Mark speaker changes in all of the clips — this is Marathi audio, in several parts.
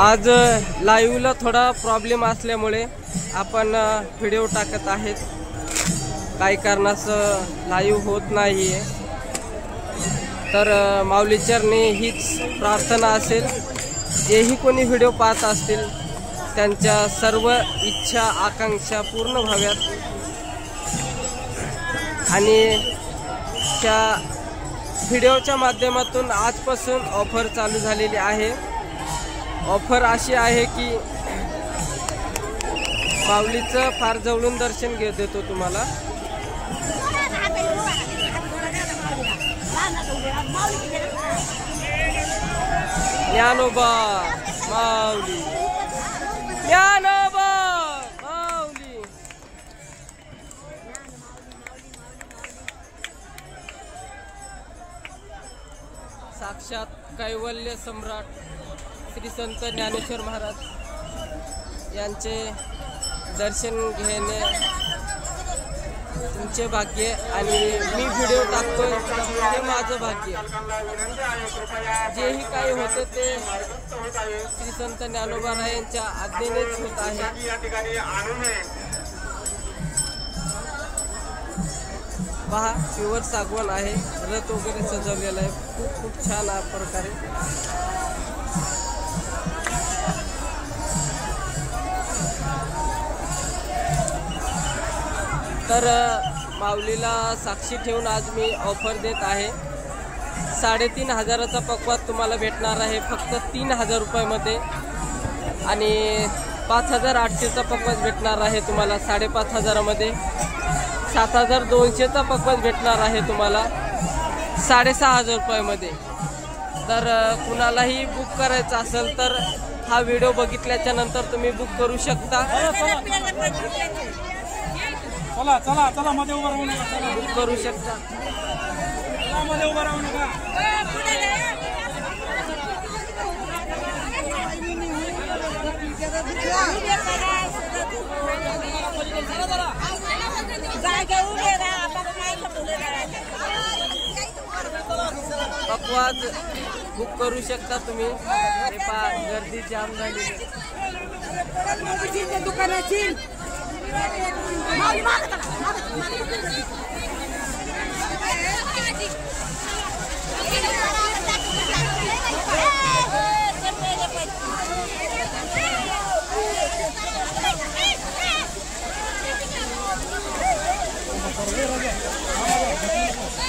Speaker 1: आज लाईव्हला थोडा प्रॉब्लेम असल्यामुळे आपण व्हिडिओ टाकत आहेत, काही कारणास्तव लाईव्ह होत नाही आहे। तर माऊली चरणी हीच प्रार्थना असेल, जेही कोणी व्हिडिओ पाहत असतील त्यांच्या सर्व इच्छा आकांक्षा पूर्ण व्हाव्यात। आणि त्या व्हिडिओच्या माध्यमातून आजपासून ऑफर चालू झालेली आहे। ऑफर अशी आहे की माऊलीचं फार जवळून दर्शन देतो तुम्हाला। ज्ञानोबा माऊली, ज्ञानोबा माऊली। साक्षात कैवल्य सम्राट श्री संत ज्ञानेश्वर महाराज यांचे दर्शन घेणे तुमचे भाग्य आणि मी व्हिडिओ टाकतोय ते माझं भाग्य। जेही काही होतं ते श्री संत ज्ञानोबा यांच्या आज्ञेनेच होत आहे। पहा, प्युअर सागवान आहे, रथ वगैरे सजवलेला आहे, खूप खूप छान प्रकारे। तर माऊलीला साक्षी ठेवून आज मी ऑफर देत आहे। 3,500चा पकवाज तुम्हाला भेटणार आहे फक्त 3,000 रुपयामध्ये आणि 5,800चा पकवाज भेटणार आहे तुम्हाला 5,500मध्ये। 7,200चा पकवाज भेटणार आहे तुम्हाला 6,500 रुपयामध्ये। तर कुणालाही बुक करायचं असेल तर हा व्हिडिओ बघितल्याच्या नंतर तुम्ही बुक करू शकता।
Speaker 2: चला चला चला, मध्ये उभा राहू नका, चला
Speaker 1: बुक करू शकता।
Speaker 2: मध्ये उभा राहू नका।
Speaker 1: पकवाज बुक करू शकता तुम्ही। हे पहा, गर्दी जाम झाली
Speaker 3: दुकानाची।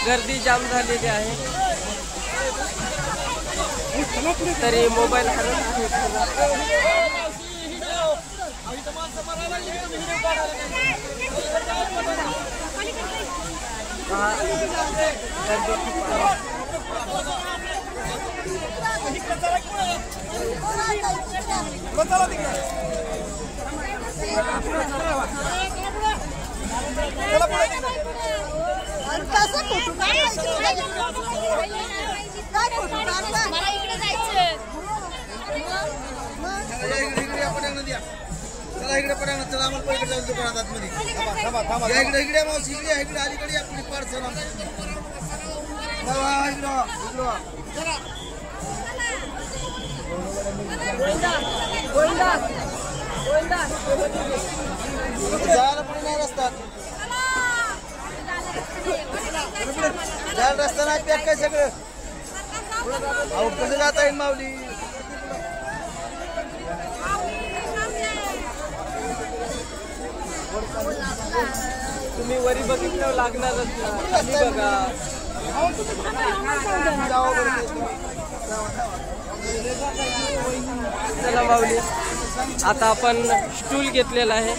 Speaker 1: गर्दी जाम झालेली आहे, तरी मोबाईल हरत आहे।
Speaker 4: चला इकडे पडा, चला आम्हाला पलीकडे जाऊन दुकानात आतमध्ये। थांबा थांबा, इकडे इकडे मावशी, इकडे इकडे अलीकडे आपली पार्सल जायला पुढे नाही रस्ता, जायला रस्ता नाही पॅक काय सगळं। अहो कसं जाता येईल माऊली?
Speaker 1: तुम्ही वरी बघितलं लागणारच ना, बघा। चला माऊली, आता आपण स्टूल घेतलेला आहे।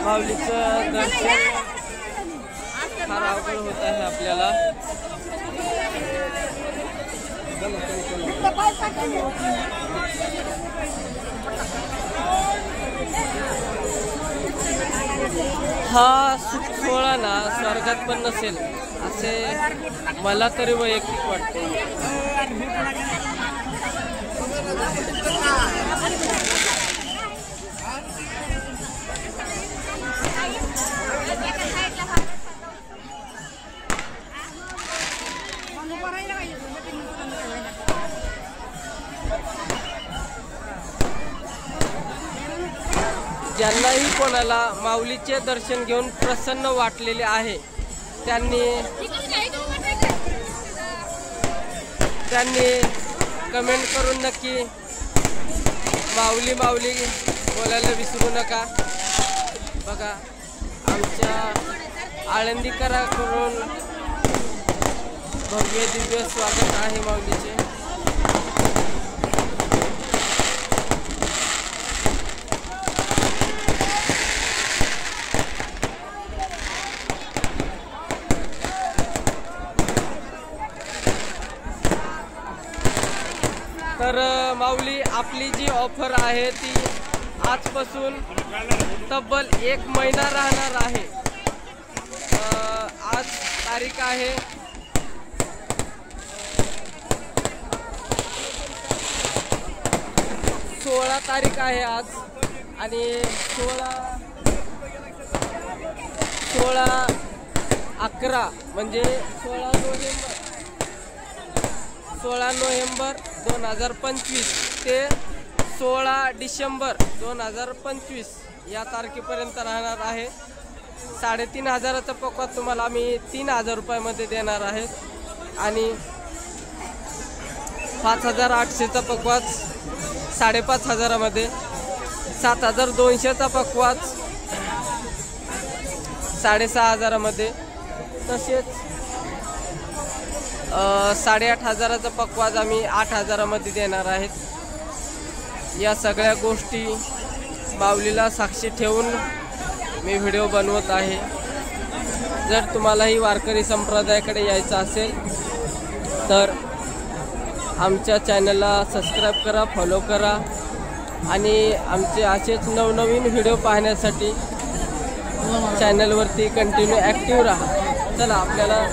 Speaker 1: माऊलीचं दर्शन फार अवघड होत आहे आपल्याला. हा सुख सोहळा ना स्वर्गात पण नसेल असे मला तरी वैयक्तिक वाटते. ज्यांनाही कोणाला माऊलीचे दर्शन घेऊन प्रसन्न वाटलेले आहे त्यांनी कमेंट करून नक्की माऊली माऊली बोलायला विसरू नका. बघा आमच्या आळंदीकरांकडून भव्य दिव्य स्वागत आहे माऊलीचे. तर माऊली आपली जी ऑफर आहे ती आजपासून तब्बल 1 महिना राहणार आहे. आज तारीख आहे 16 तारीख आहे आज आणि 16/11 म्हणजे 16 नोव्हेंबर 2025 ते 16 डिसेंबर 2025 या तारखेपर्यंत राहणार आहे. 3,500चा पकवाज तुम्हाला आम्ही 3,000 रुपयामध्ये देणार आहेत आणि 5,800चा पकवाज 5,500मध्ये, 7,200चा पकवाज 6,500मध्ये, तसेच 8,500चा पकवाज आम्ही 8,000मध्ये देणार आहेत. या सगळ्या गोष्टी माऊलीला साक्षी ठेवून मी व्हिडिओ बनवत आहे. जर तुम्हालाही वारकरी संप्रदायाकडे यायचं असेल तर आमच्या चॅनलला सबस्क्राईब करा, फॉलो करा आणि आमचे असेच नवनवीन व्हिडिओ पाहण्यासाठी चॅनलवरती कंटिन्यू ॲक्टिव्ह राहा. चला आपल्याला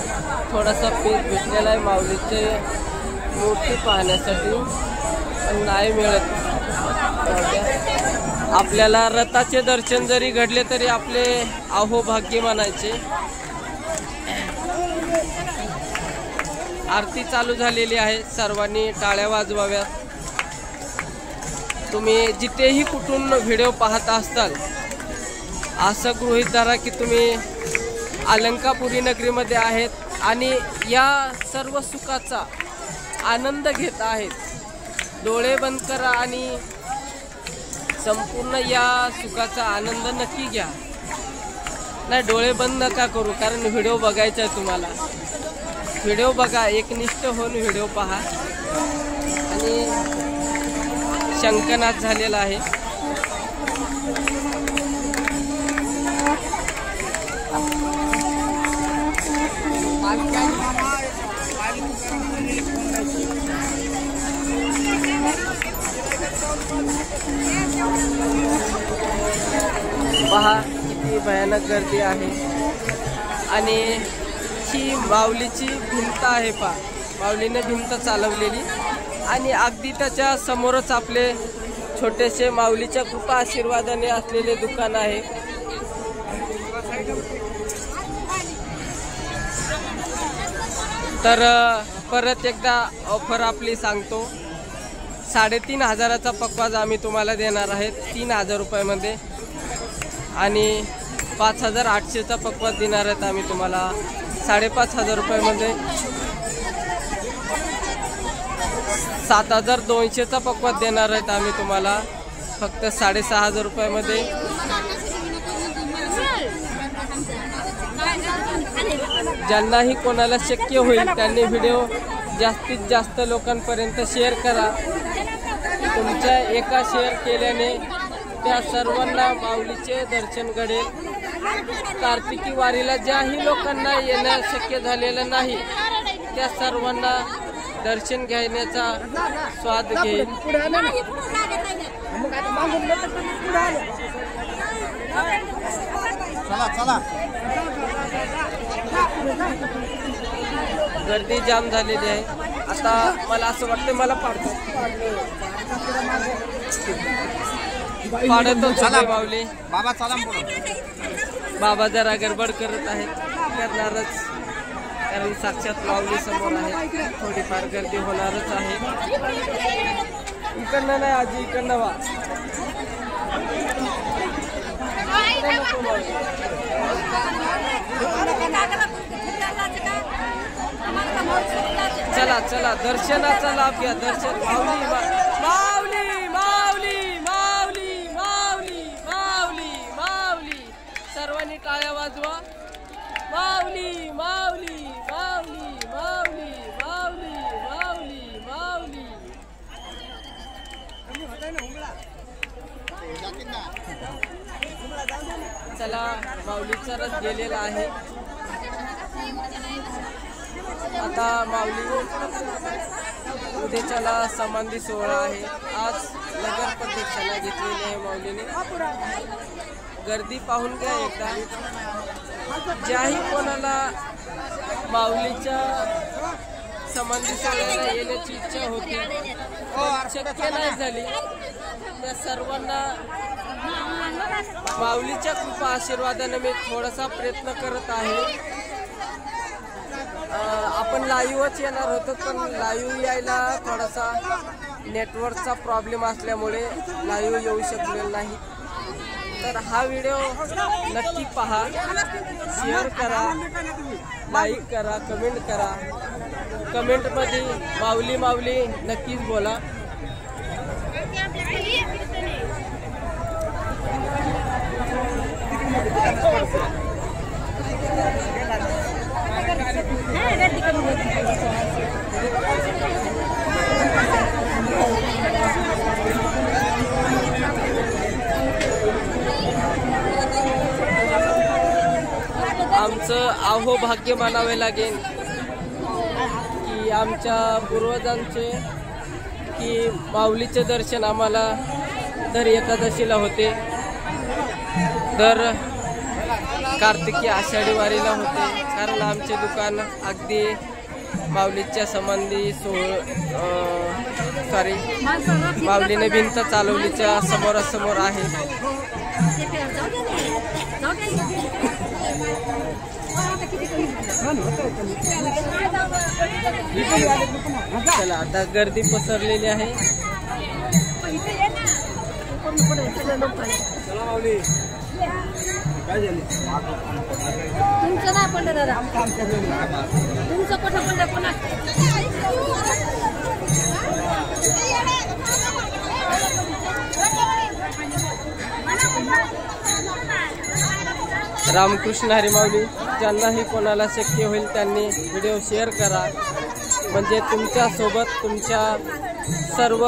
Speaker 1: थोडासा पेज भेटलेला आहे माऊलीचे मूर्ती पाहण्यासाठी पण नाही मिळत. आपल्याला रथाचे दर्शन जरी घडले तरी आपले अहोभाग्य म्हणायचे. आरती चालू झालेली आहे, सर्वांनी टाळ्या वाजवाव्यात. तुम्ही जिथेही कुठून व्हिडिओ पाहत असताल असं गृहीत धरा की तुम्ही अलंकापुरी नगरीमध्ये आहेत आणि या सर्व सुखाचा आनंद घेत आहेत. डोळे बंद करा आणि संपूर्ण या सुखाचा आनंद नक्की घ्या. नाही, डोळे बंद नका करू कारण व्हिडिओ बघायचा आहे तुम्हाला. व्हिडिओ बघा, एकनिष्ठ होऊन व्हिडिओ पहा. आणि शंखनाद झालेला आहे. पहा किती भयानक गर्दी आहे आणि ही माऊलीची भिंत आहे. पहा माऊलीने भिंत चालवलेली आणि अगदी त्याच्या समोरच आपले छोटेसे माऊलीच्या कृपा आशीर्वादाने असलेले दुकान आहे. तर परत एकदा ऑफर आपली सांगतो. 3,500चा पकवाज आम्ही तुम्हाला देणार आहेत 3,000 रुपयामध्ये आणि 5,800चा पकवाज देणार आहेत आम्ही तुम्हाला 5,500 रुपयामध्ये. 7,200चा पकवाज देणार आहेत आम्ही तुम्हाला फक्त 6,500 रुपयामध्ये. ज्यांनाही कोणाला शक्य होईल त्यांनी व्हिडिओ जास्तीत जास्त लोकांपर्यंत शेअर करा. तुमच्या एका शेअर केल्याने त्या सर्वांना माऊलीचे दर्शन घडेल. कार्तिकी वारीला ज्याही लोकांना येणं शक्य झालेलं नाही त्या सर्वांना दर्शन घेण्याचा स्वाद घेईल.
Speaker 4: चला चला.
Speaker 1: गर्दी जाम झालेली आहे. आता मला असं वाटतं मला पाडतोच माऊली.
Speaker 4: बाबा चला पुढं.
Speaker 1: बाबा जरा गडबड करत आहेत, करणारच, कारण साक्षात माऊली समोर आहे. थोडीफार गर्दी होणारच आहे. इकडनं नाही आजी, इकडनं वा. चला चला दर्शनाचा लाभ घ्या. दर्शन माऊली माऊली माऊली माऊली माऊली माऊली माऊली. सर्वांनी टाळ्या वाजवा. माऊली माऊली माऊली माऊली माऊली माऊली माऊली. चला माऊलीचा रथ गेलेला आहे. आता माऊली उद्याच्याला समाधी सोहळा आहे. आज नगर प्रदक्षिणा घेतलेली आहे माऊलीने. गर्दी पाहून घ्या एकदा. ज्याही कोणाला माऊलीच्या समाधी सोहळ्याला येण्याची इच्छा होती, शक्य नाही झाली, त्या सर्वांना माऊलीच्या कृपा आशीर्वादाने मी थोडासा प्रयत्न करत आहे. आपण लाईव्हच येणार होतो, पण लाईव्ह यायला थोडासा नेटवर्कचा प्रॉब्लेम असल्यामुळे लाईव्ह येऊ शकलेला नाही. तर हा व्हिडिओ नक्की पहा, शेअर करा, लाईक करा, कमेंट करा. कमेंटमध्ये माऊली माऊली नक्कीच बोला. आमचं अहो भाग्य मानावे लागेल की आमच्या पूर्वजांचे की माऊलीचे दर्शन आम्हाला दर एकादशीला होते, दर कार्तिकी आषाढी वारीला होते. कारण आमचे दुकान अगदी माऊलीच्या समाधी माऊलीने भिंत चालवलीच्या समोरासमोर आहे. चला आता गर्दी पसरलेली आहे.
Speaker 2: चला माऊली. काय झाले
Speaker 3: तुमचं ना पण तुमचं कुठं पुन्हा
Speaker 1: रामकृष्ण हरी माऊली. ज्यांनाही कोणाला शक्य होईल त्यांनी व्हिडिओ शेअर करा, म्हणजे तुमच्यासोबत तुमच्या सर्व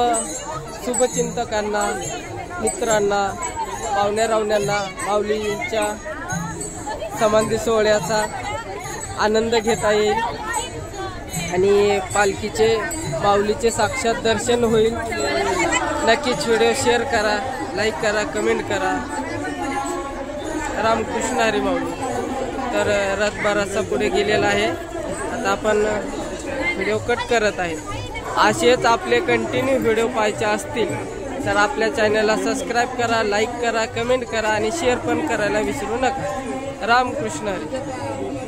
Speaker 1: शुभचिंतकांना, मित्रांना, पाहुण्यारावण्यांना माऊलीच्या समाधी सोहळ्याचा आनंद घेता येईल आणि पालखीचे माऊलीचे साक्षात दर्शन होईल. नक्कीच व्हिडिओ शेअर करा, लाईक करा, कमेंट करा. रामकृष्ण हरी माऊली. तर रथ बराचसा पुढे गेलेला आहे. आता आपण व्हिडिओ कट करत आहे. असेच आपले कंटिन्यू व्हिडिओ पाहायचे असतील तर आपल्या चॅनलला सबस्क्राईब करा, लाईक करा, कमेंट करा आणि शेअर पण करायला विसरू नका. रामकृष्ण हरी.